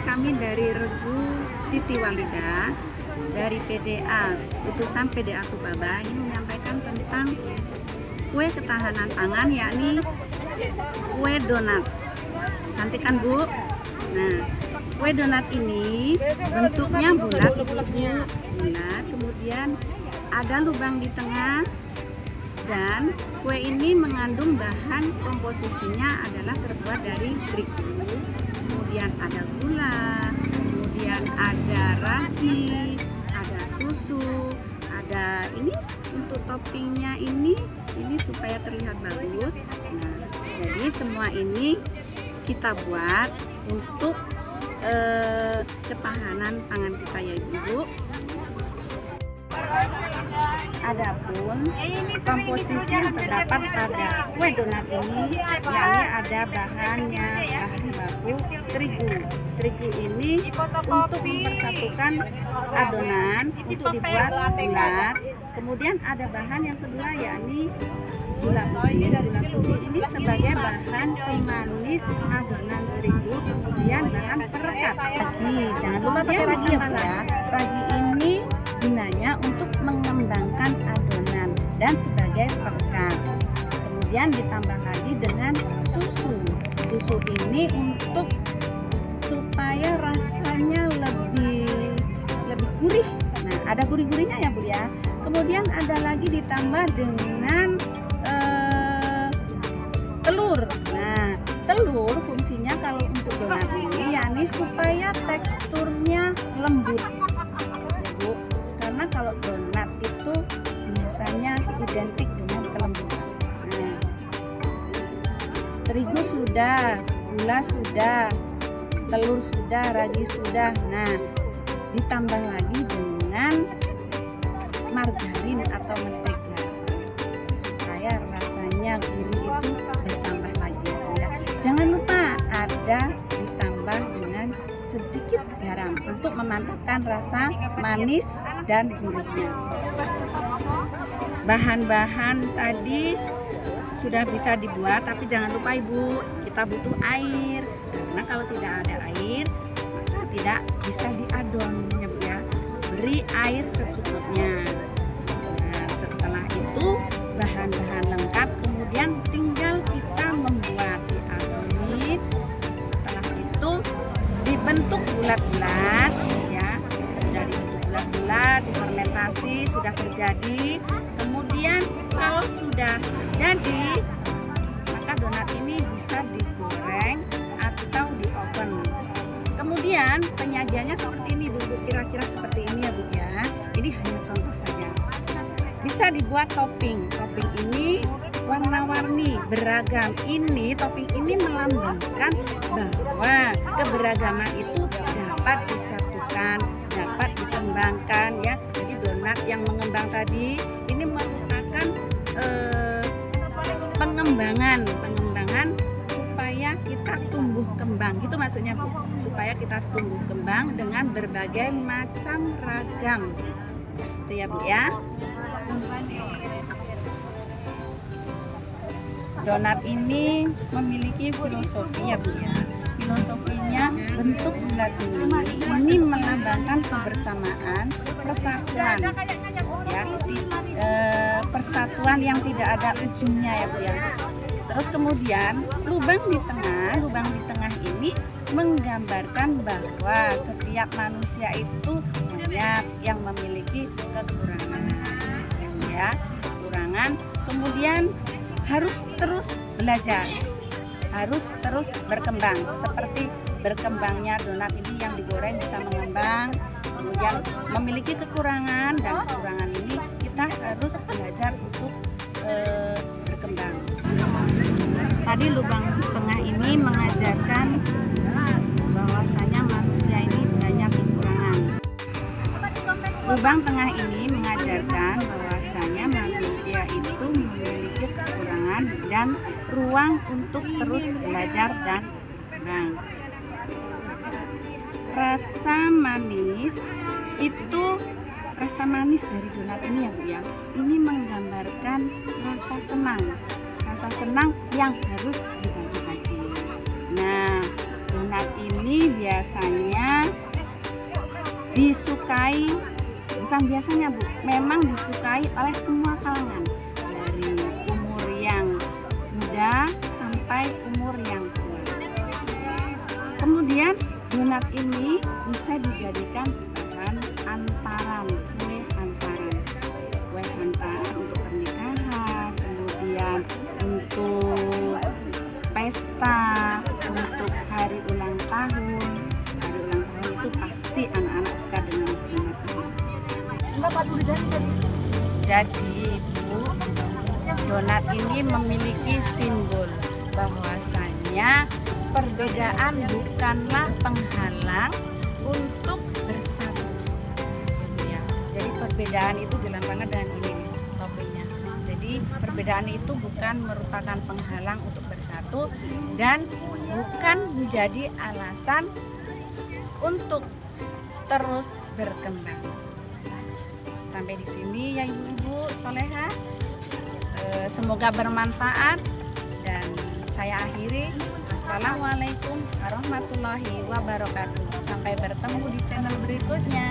kami dari Regu Siti Walida dari PDA, utusan PDA Tupaba ini menyampaikan tentang kue ketahanan pangan, yakni kue donat. Cantik kan Bu? Nah, kue donat ini bentuknya bulat, bulat, kemudian ada lubang di tengah, dan kue ini mengandung bahan komposisinya adalah terbuat dari terigu, kemudian ada gula, kemudian ada ragi, ada susu, ada ini untuk toppingnya ini supaya terlihat bagus. Nah, jadi semua ini kita buat untuk ketahanan pangan kita ya Ibu. Adapun komposisi yang terdapat pada kue donat ini, yakni ada bahannya bahan baku terigu. Terigu ini untuk mempersatukan adonan untuk dibuat bulat. Kemudian ada bahan yang kedua, yakni gula putih. Gula putih ini sebagai bahan pemanis adonan terigu, kemudian bahan perekat. Ragi, jangan lupa pakai ragi ya. Ragi ini gunanya untuk mengembangkan adonan dan sebagai perekat. Kemudian ditambah lagi dengan susu. Susu ini untuk supaya rasanya lebih gurih. Nah, ada gurih-gurihnya ya Bu ya. Kemudian ada lagi ditambah dengan telur. Nah, telur fungsinya kalau untuk donat ini yakni supaya teksturnya lembut. Ya Bu. Karena kalau donat itu biasanya identik dengan kelembutan. Nah, terigu sudah, gula sudah, telur sudah, ragi sudah. Nah, ditambah lagi dengan margarin atau mentega supaya rasanya gurih itu bertambah lagi ya. Jangan lupa ada ditambah dengan sedikit garam untuk memantapkan rasa manis dan gurihnya. Bahan-bahan tadi sudah bisa dibuat, tapi jangan lupa Ibu, kita butuh air. Karena kalau tidak ada air, maka tidak bisa diadon ya Bu ya. Beri air secukupnya. Nah, setelah itu bahan-bahan lengkap, kemudian tinggal kita membuat, diadonin. Setelah itu dibentuk bulat-bulat ya, sudah dibentuk bulat-bulat, difermentasi, sudah terjadi. Kemudian kalau sudah jadi, maka donat ini bisa digoreng atau di oven. Kemudian penyajiannya seperti ini Bu, kira-kira seperti ini ya Bu ya. Ini hanya contoh saja. Bisa dibuat topping. Topping ini warna-warni, beragam. Ini topping ini melambangkan bahwa keberagaman itu dapat disatukan, dapat dikembangkan ya. Jadi donat yang mengembang tadi ini merupakan pengembangan supaya kita tumbuh kembang, gitu maksudnya Bu, supaya kita tumbuh kembang dengan berbagai macam ragam, itu ya Bu ya. Donat ini memiliki filosofi ya Bu ya. Filosofinya bentuk bulat ini melambangkan kebersamaan, persatuan ya, persatuan yang tidak ada ujungnya ya Bu ya. Terus kemudian lubang di tengah ini menggambarkan bahwa setiap manusia itu banyak yang memiliki kekurangan ya, kekurangan. Kemudian harus terus belajar, harus terus berkembang, seperti berkembangnya donat ini yang digoreng bisa mengembang, kemudian memiliki kekurangan, dan kekurangan ini kita harus belajar untuk berkembang. Tadi lubang tengah ini mengajarkan bahwasanya manusia ini banyak kekurangan. Lubang tengah ini mengajarkan bahwasanya manusia itu memiliki kekurangan dan ruang untuk terus belajar dan berkembang. Rasa manis dari donat ini ya Bu ya, ini menggambarkan rasa senang yang harus dibagi-bagi. Nah, donat donat ini biasanya disukai, bukan biasanya Bu, memang disukai oleh semua kalangan, dari umur yang muda sampai umur yang tua. Kemudian donat ini bisa dijadikan bahan antaran, kue antaran untuk pernikahan, kemudian untuk pesta, untuk hari ulang tahun. Hari ulang tahun itu pasti anak-anak suka dengan donat ini. Jadi Ibu, donat ini memiliki simbol bahwasanya perbedaan bukanlah penghalang untuk bersatu. Ya, jadi perbedaan itu dilambangkan dengan ini topengnya. Jadi perbedaan itu bukan merupakan penghalang untuk bersatu dan bukan menjadi alasan untuk terus berkembang. Sampai di sini ya Ibu-ibu soleha. Semoga bermanfaat dan saya akhiri. Assalamualaikum warahmatullahi wabarakatuh. Sampai bertemu di channel berikutnya.